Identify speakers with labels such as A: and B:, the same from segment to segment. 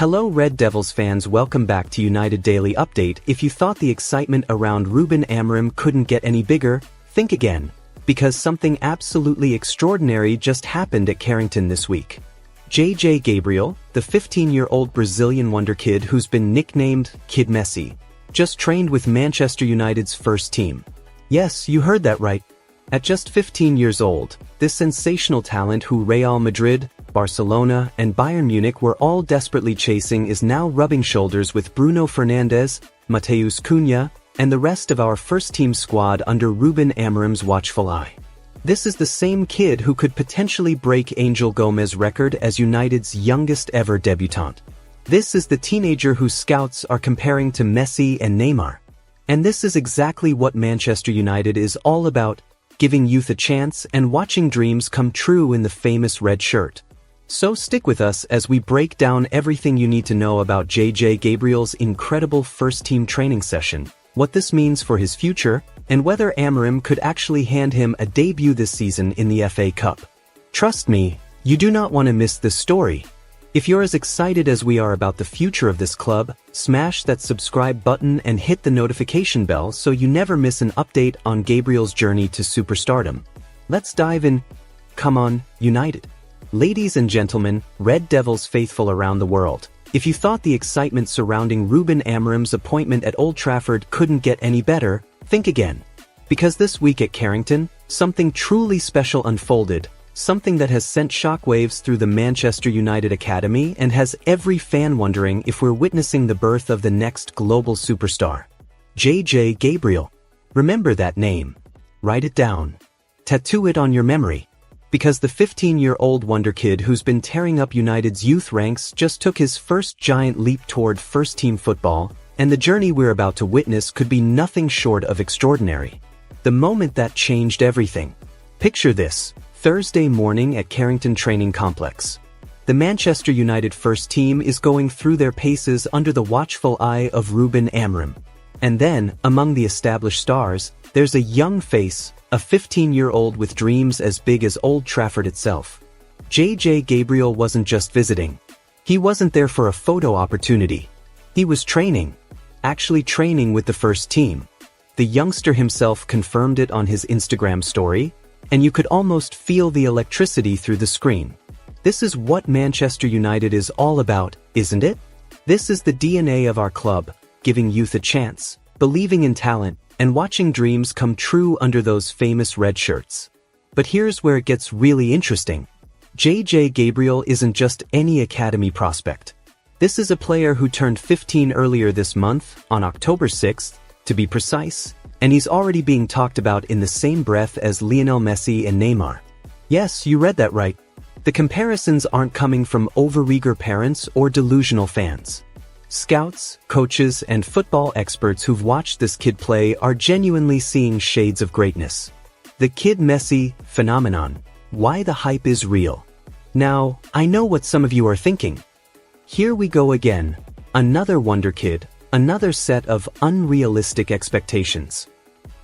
A: Hello Red Devils fans, welcome back to United Daily Update. If you thought the excitement around Ruben Amorim couldn't get any bigger, think again, because something absolutely extraordinary just happened at Carrington this week. JJ Gabriel, the 15-year-old Brazilian wonderkid who's been nicknamed Kid Messi, just trained with Manchester United's first team. Yes, you heard that right. At just 15 years old, this sensational talent who Real Madrid, Barcelona, and Bayern Munich were all desperately chasing is now rubbing shoulders with Bruno Fernandes, Matheus Cunha, and the rest of our first-team squad under Ruben Amorim's watchful eye. This is the same kid who could potentially break Angel Gomez's record as United's youngest-ever debutant. This is the teenager whose scouts are comparing to Messi and Neymar. And this is exactly what Manchester United is all about, giving youth a chance and watching dreams come true in the famous red shirt. So stick with us as we break down everything you need to know about JJ Gabriel's incredible first-team training session, what this means for his future, and whether Amorim could actually hand him a debut this season in the FA Cup. Trust me, you do not want to miss this story. If you're as excited as we are about the future of this club, smash that subscribe button and hit the notification bell so you never miss an update on Gabriel's journey to superstardom. Let's dive in. Come on, United. Ladies and gentlemen, Red Devils faithful around the world, if you thought the excitement surrounding Ruben Amorim's appointment at Old Trafford couldn't get any better, think again. Because this week at Carrington, something truly special unfolded, something that has sent shockwaves through the Manchester United Academy and has every fan wondering if we're witnessing the birth of the next global superstar. JJ Gabriel. Remember that name. Write it down. Tattoo it on your memory. Because the 15-year-old wonderkid who's been tearing up United's youth ranks just took his first giant leap toward first-team football, and the journey we're about to witness could be nothing short of extraordinary. The moment that changed everything. Picture this, Thursday morning at Carrington Training Complex. The Manchester United first team is going through their paces under the watchful eye of Ruben Amorim. And then, among the established stars, there's a young face, a 15-year-old with dreams as big as Old Trafford itself. JJ Gabriel wasn't just visiting. He wasn't there for a photo opportunity. He was training. Actually training with the first team. The youngster himself confirmed it on his Instagram story, and you could almost feel the electricity through the screen. This is what Manchester United is all about, isn't it? This is the DNA of our club, giving youth a chance, believing in talent, and watching dreams come true under those famous red shirts. But here's where it gets really interesting. JJ Gabriel isn't just any academy prospect. This is a player who turned 15 earlier this month, on October 6th, to be precise, and he's already being talked about in the same breath as Lionel Messi and Neymar. Yes, you read that right. The comparisons aren't coming from overeager parents or delusional fans. Scouts, coaches, and football experts who've watched this kid play are genuinely seeing shades of greatness. The Kid Messi phenomenon. Why the hype is real. Now, I know what some of you are thinking. Here we go again. Another wonder kid, another set of unrealistic expectations.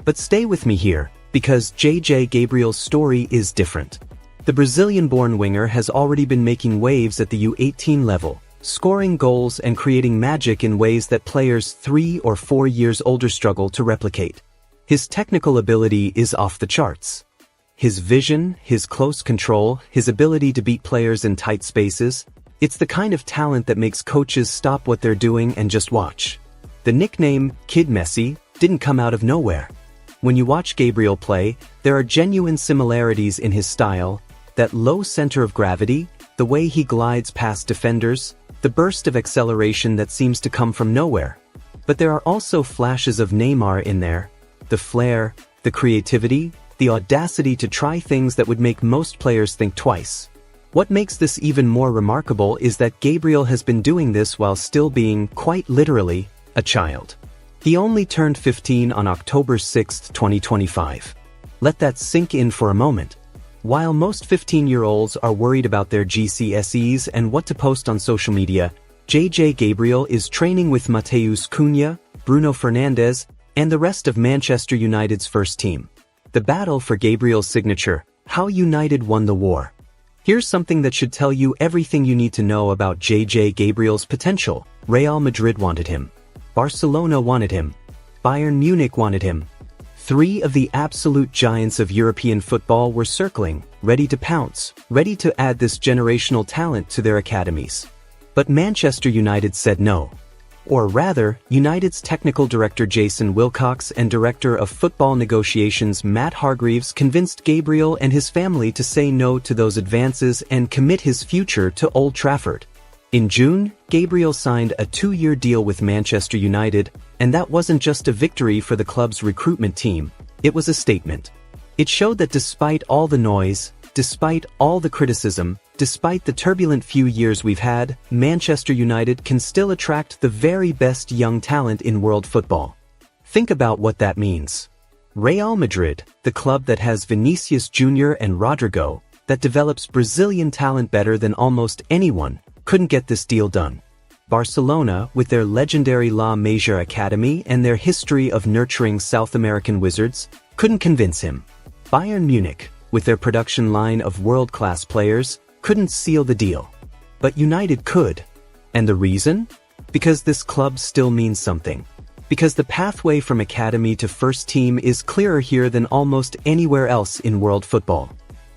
A: But stay with me here, because JJ Gabriel's story is different. The Brazilian-born winger has already been making waves at the U18 level, scoring goals and creating magic in ways that players 3 or 4 years older struggle to replicate. His technical ability is off the charts. His vision, his close control, his ability to beat players in tight spaces, it's the kind of talent that makes coaches stop what they're doing and just watch. The nickname, Kid Messi, didn't come out of nowhere. When you watch Gabriel play, there are genuine similarities in his style, that low center of gravity, the way he glides past defenders, the burst of acceleration that seems to come from nowhere. But there are also flashes of Neymar in there, the flair, the creativity, the audacity to try things that would make most players think twice. What makes this even more remarkable is that Gabriel has been doing this while still being, quite literally, a child. He only turned 15 on October 6, 2025. Let that sink in for a moment. While most 15-year-olds are worried about their GCSEs and what to post on social media, JJ Gabriel is training with Matheus Cunha, Bruno Fernandes, and the rest of Manchester United's first team. The battle for Gabriel's signature, how United won the war. Here's something that should tell you everything you need to know about JJ Gabriel's potential. Real Madrid wanted him. Barcelona wanted him. Bayern Munich wanted him. 3 of the absolute giants of European football were circling, ready to pounce, ready to add this generational talent to their academies. But Manchester United said no. Or rather, United's technical director Jason Wilcox and director of football negotiations Matt Hargreaves convinced Gabriel and his family to say no to those advances and commit his future to Old Trafford. In June, Gabriel signed a 2-year deal with Manchester United, and that wasn't just a victory for the club's recruitment team, it was a statement. It showed that despite all the noise, despite all the criticism, despite the turbulent few years we've had, Manchester United can still attract the very best young talent in world football. Think about what that means. Real Madrid, the club that has Vinicius Jr. and Rodrigo, that develops Brazilian talent better than almost anyone, couldn't get this deal done. Barcelona, with their legendary La Masia Academy and their history of nurturing South American wizards, couldn't convince him. Bayern Munich, with their production line of world-class players, couldn't seal the deal. But United could. And the reason? Because this club still means something. Because the pathway from academy to first team is clearer here than almost anywhere else in world football.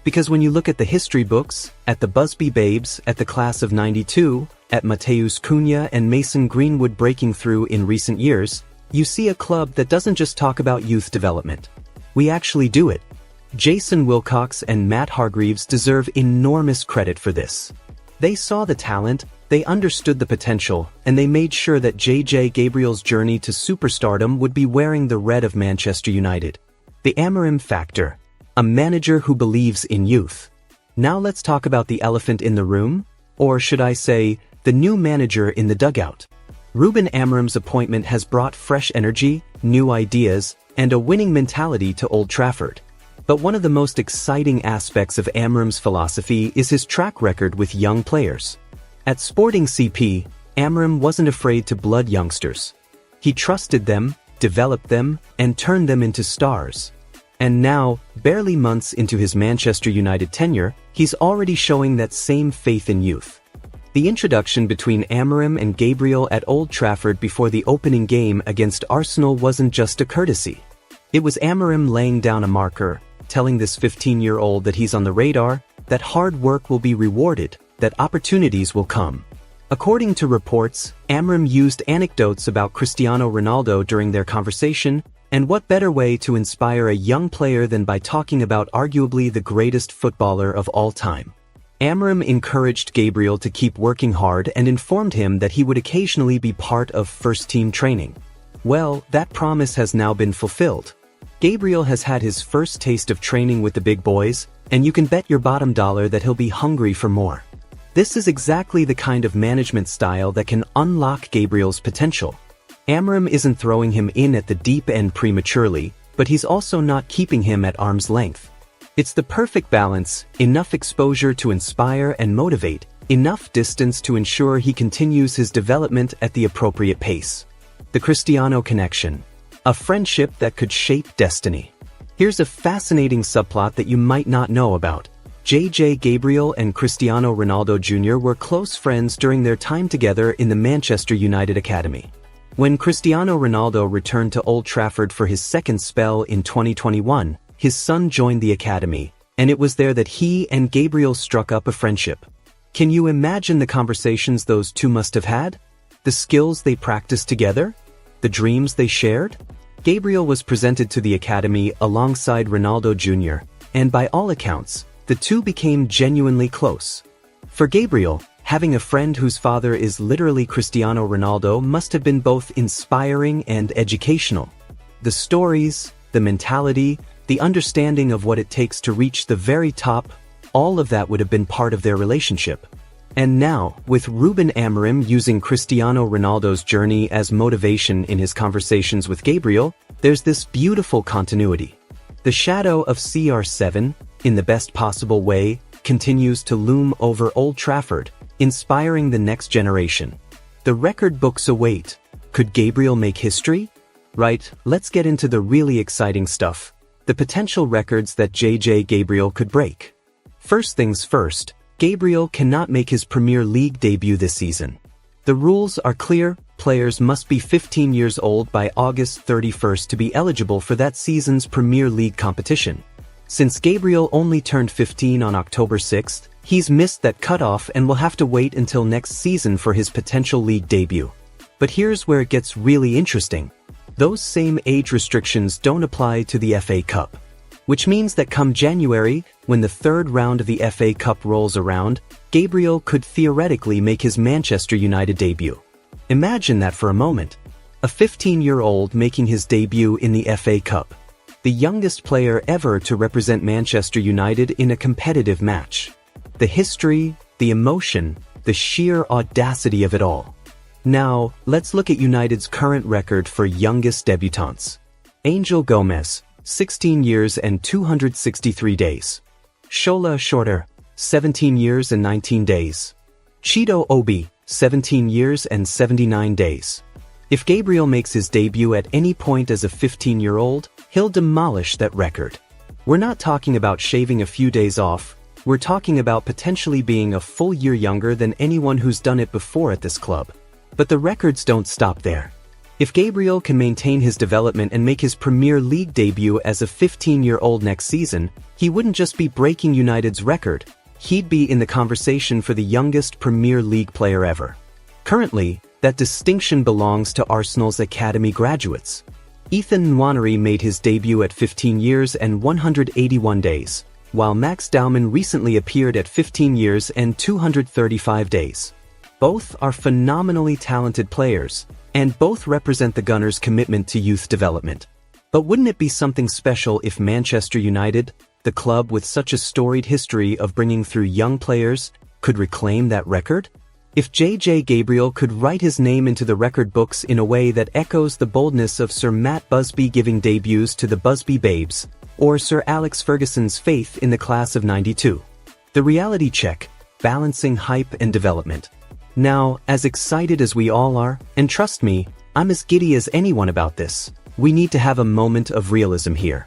A: Because when you look at the history books, at the Busby Babes, at the class of '92, at Mateus Cunha and Mason Greenwood breaking through in recent years, you see a club that doesn't just talk about youth development. We actually do it. Jason Wilcox and Matt Hargreaves deserve enormous credit for this. They saw the talent, they understood the potential, and they made sure that JJ Gabriel's journey to superstardom would be wearing the red of Manchester United. The Amorim factor. A manager who believes in youth. Now let's talk about the elephant in the room, or should I say, the new manager in the dugout. Ruben Amorim's appointment has brought fresh energy, new ideas, and a winning mentality to Old Trafford. But one of the most exciting aspects of Amorim's philosophy is his track record with young players. At Sporting CP, Amorim wasn't afraid to blood youngsters. He trusted them, developed them, and turned them into stars. And now, barely months into his Manchester United tenure, he's already showing that same faith in youth. The introduction between Amorim and Gabriel at Old Trafford before the opening game against Arsenal wasn't just a courtesy. It was Amorim laying down a marker, telling this 15-year-old that he's on the radar, that hard work will be rewarded, that opportunities will come. According to reports, Amorim used anecdotes about Cristiano Ronaldo during their conversation, and what better way to inspire a young player than by talking about arguably the greatest footballer of all time. Amorim encouraged Gabriel to keep working hard and informed him that he would occasionally be part of first-team training. Well, that promise has now been fulfilled. Gabriel has had his first taste of training with the big boys, and you can bet your bottom dollar that he'll be hungry for more. This is exactly the kind of management style that can unlock Gabriel's potential. Amorim isn't throwing him in at the deep end prematurely, but he's also not keeping him at arm's length. It's the perfect balance, enough exposure to inspire and motivate, enough distance to ensure he continues his development at the appropriate pace. The Cristiano connection. A friendship that could shape destiny. Here's a fascinating subplot that you might not know about. JJ Gabriel and Cristiano Ronaldo Jr. were close friends during their time together in the Manchester United Academy. When Cristiano Ronaldo returned to Old Trafford for his second spell in 2021, his son joined the academy, and it was there that he and Gabriel struck up a friendship. Can you imagine the conversations those two must have had? The skills they practiced together? The dreams they shared? Gabriel was presented to the academy alongside Ronaldo Jr., and by all accounts, the two became genuinely close. For Gabriel, having a friend whose father is literally Cristiano Ronaldo must have been both inspiring and educational. The stories, the mentality, the understanding of what it takes to reach the very top, all of that would have been part of their relationship. And now, with Ruben Amorim using Cristiano Ronaldo's journey as motivation in his conversations with Gabriel, there's this beautiful continuity. The shadow of CR7, in the best possible way, continues to loom over Old Trafford, inspiring the next generation. The record books await. Could Gabriel make history? Right, let's get into the really exciting stuff. The potential records that JJ Gabriel could break. First things first, Gabriel cannot make his Premier League debut this season. The rules are clear: players must be 15 years old by August 31st to be eligible for that season's Premier League competition. Since Gabriel only turned 15 on October 6th, he's missed that cutoff and will have to wait until next season for his potential league debut. But here's where it gets really interesting. Those same age restrictions don't apply to the FA Cup. Which means that come January, when the third round of the FA Cup rolls around, Gabriel could theoretically make his Manchester United debut. Imagine that for a moment. A 15-year-old making his debut in the FA Cup. The youngest player ever to represent Manchester United in a competitive match. The history, the emotion, the sheer audacity of it all. Now, let's look at United's current record for youngest debutants. Angel Gomez, 16 years and 263 days. Shola Shorter, 17 years and 19 days. Chido Obi, 17 years and 79 days. If Gabriel makes his debut at any point as a 15-year-old, he'll demolish that record. We're not talking about shaving a few days off, we're talking about potentially being a full year younger than anyone who's done it before at this club. But the records don't stop there. If Gabriel can maintain his development and make his Premier League debut as a 15-year-old next season, he wouldn't just be breaking United's record, he'd be in the conversation for the youngest Premier League player ever. Currently, that distinction belongs to Arsenal's academy graduates. Ethan Nwaneri made his debut at 15 years and 181 days, while Max Daumann recently appeared at 15 years and 235 days. Both are phenomenally talented players, and both represent the Gunners' commitment to youth development. But wouldn't it be something special if Manchester United, the club with such a storied history of bringing through young players, could reclaim that record? If JJ Gabriel could write his name into the record books in a way that echoes the boldness of Sir Matt Busby giving debuts to the Busby Babes, or Sir Alex Ferguson's faith in the class of '92. The reality check, balancing hype and development. Now, as excited as we all are, and trust me, I'm as giddy as anyone about this, we need to have a moment of realism here.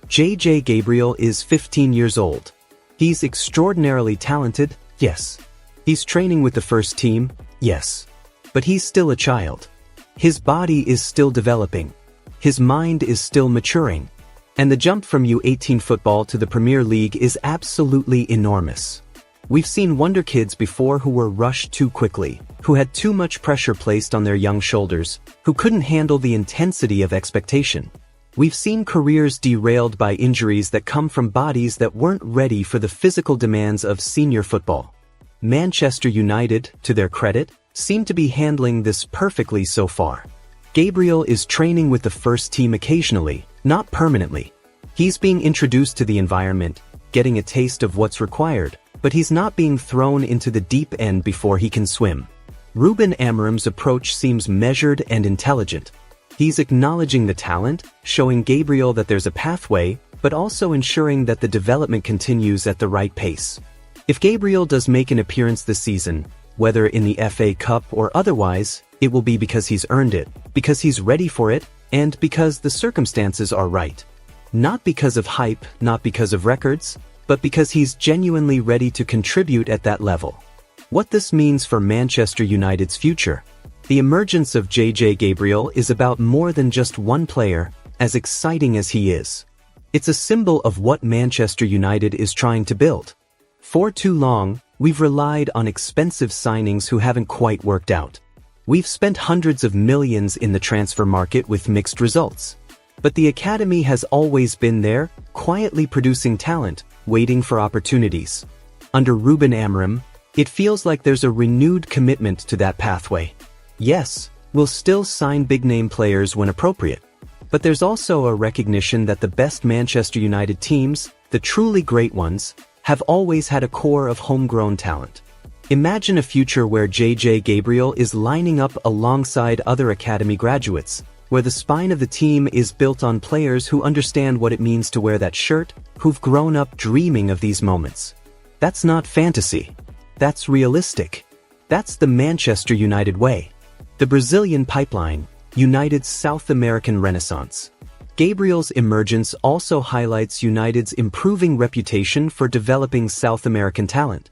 A: JJ Gabriel is 15 years old. He's extraordinarily talented, yes. He's training with the first team, yes. But he's still a child. His body is still developing. His mind is still maturing. And the jump from U18 football to the Premier League is absolutely enormous. We've seen wonderkids before who were rushed too quickly, who had too much pressure placed on their young shoulders, who couldn't handle the intensity of expectation. We've seen careers derailed by injuries that come from bodies that weren't ready for the physical demands of senior football. Manchester United, to their credit, seem to be handling this perfectly so far. Gabriel is training with the first team occasionally, not permanently. He's being introduced to the environment, getting a taste of what's required, but he's not being thrown into the deep end before he can swim. Ruben Amorim's approach seems measured and intelligent. He's acknowledging the talent, showing Gabriel that there's a pathway, but also ensuring that the development continues at the right pace. If Gabriel does make an appearance this season, whether in the FA Cup or otherwise, it will be because he's earned it, because he's ready for it, and because the circumstances are right. Not because of hype, not because of records, but because he's genuinely ready to contribute at that level. What this means for Manchester United's future. The emergence of JJ Gabriel is about more than just one player, as exciting as he is. It's a symbol of what Manchester United is trying to build. For too long, we've relied on expensive signings who haven't quite worked out. We've spent hundreds of millions in the transfer market with mixed results. But the academy has always been there, quietly producing talent, waiting for opportunities. Under Ruben Amorim, it feels like there's a renewed commitment to that pathway. Yes, we'll still sign big-name players when appropriate. But there's also a recognition that the best Manchester United teams, the truly great ones, have always had a core of homegrown talent. Imagine a future where JJ Gabriel is lining up alongside other academy graduates, where the spine of the team is built on players who understand what it means to wear that shirt, who've grown up dreaming of these moments. That's not fantasy. That's realistic. That's the Manchester United way. The Brazilian pipeline, United's South American renaissance. Gabriel's emergence also highlights United's improving reputation for developing South American talent.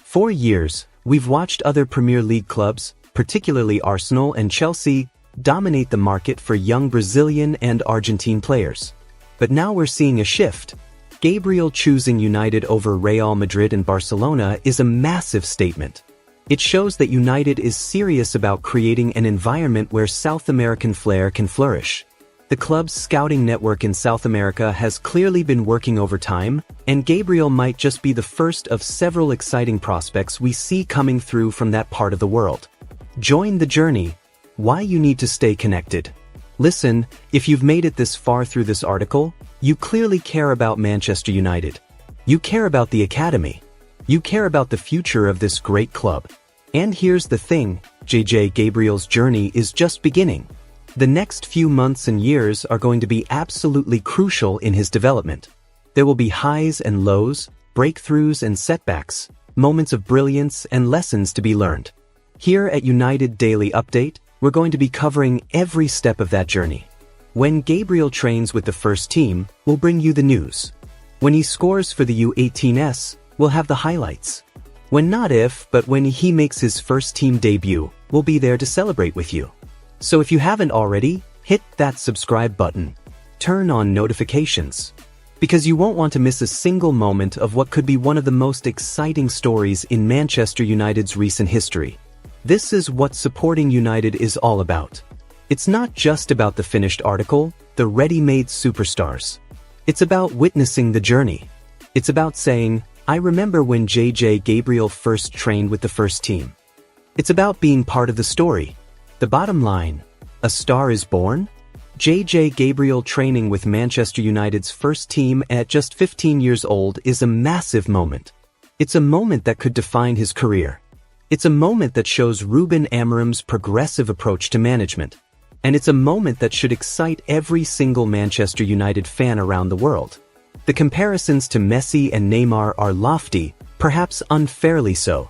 A: For years, we've watched other Premier League clubs, particularly Arsenal and Chelsea, dominate the market for young Brazilian and Argentine players. But now we're seeing a shift. Gabriel choosing United over Real Madrid and Barcelona is a massive statement. It shows that United is serious about creating an environment where South American flair can flourish. The club's scouting network in South America has clearly been working over time, and Gabriel might just be the first of several exciting prospects we see coming through from that part of the world. Join the journey. Why you need to stay connected. Listen, if you've made it this far through this article, you clearly care about Manchester United. You care about the academy. You care about the future of this great club. And here's the thing, JJ Gabriel's journey is just beginning. The next few months and years are going to be absolutely crucial in his development. There will be highs and lows, breakthroughs and setbacks, moments of brilliance and lessons to be learned. Here at United Daily Update, we're going to be covering every step of that journey. When Gabriel trains with the first team, we'll bring you the news. When he scores for the U18s, we'll have the highlights. But when he makes his first team debut, we'll be there to celebrate with you. So if you haven't already, hit that subscribe button. Turn on notifications. Because you won't want to miss a single moment of what could be one of the most exciting stories in Manchester United's recent history. This is what supporting United is all about. It's not just about the finished article, the ready-made superstars. It's about witnessing the journey. It's about saying, I remember when JJ Gabriel first trained with the first team. It's about being part of the story. The bottom line, a star is born? JJ Gabriel training with Manchester United's first team at just 15 years old is a massive moment. It's a moment that could define his career. It's a moment that shows Ruben Amorim's progressive approach to management. And it's a moment that should excite every single Manchester United fan around the world. The comparisons to Messi and Neymar are lofty, perhaps unfairly so.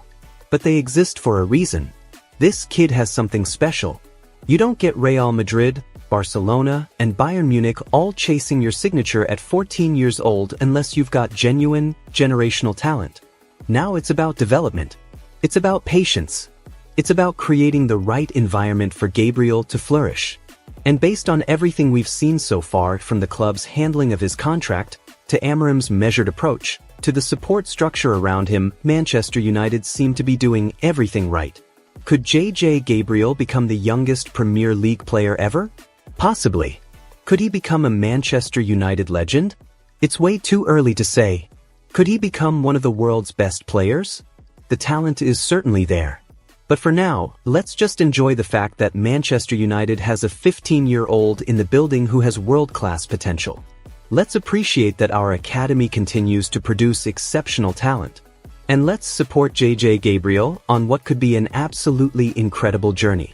A: But they exist for a reason. This kid has something special. You don't get Real Madrid, Barcelona, and Bayern Munich all chasing your signature at 14 years old unless you've got genuine, generational talent. Now it's about development. It's about patience. It's about creating the right environment for Gabriel to flourish. And based on everything we've seen so far, from the club's handling of his contract, to Amorim's measured approach, to the support structure around him, Manchester United seem to be doing everything right. Could JJ Gabriel become the youngest Premier League player ever? Possibly. Could he become a Manchester United legend? It's way too early to say. Could he become one of the world's best players? The talent is certainly there. But for now, let's just enjoy the fact that Manchester United has a 15-year-old in the building who has world-class potential. Let's appreciate that our academy continues to produce exceptional talent. And let's support JJ Gabriel on what could be an absolutely incredible journey.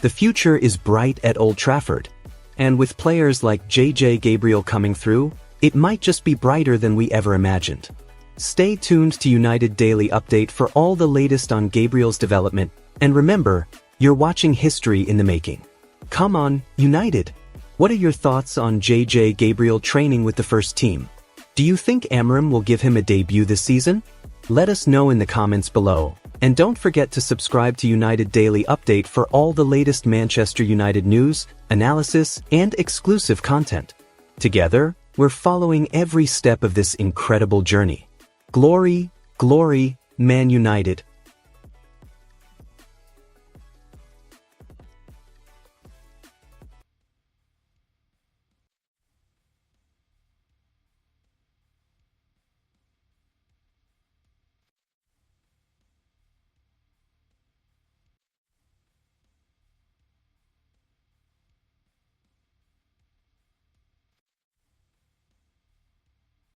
A: The future is bright at Old Trafford. And with players like JJ Gabriel coming through, it might just be brighter than we ever imagined. Stay tuned to United Daily Update for all the latest on Gabriel's development, and remember, you're watching history in the making. Come on, United! What are your thoughts on JJ Gabriel training with the first team? Do you think Amorim will give him a debut this season? Let us know in the comments below, and don't forget to subscribe to United Daily Update for all the latest Manchester United news, analysis, and exclusive content. Together, we're following every step of this incredible journey. Glory, glory, Man United!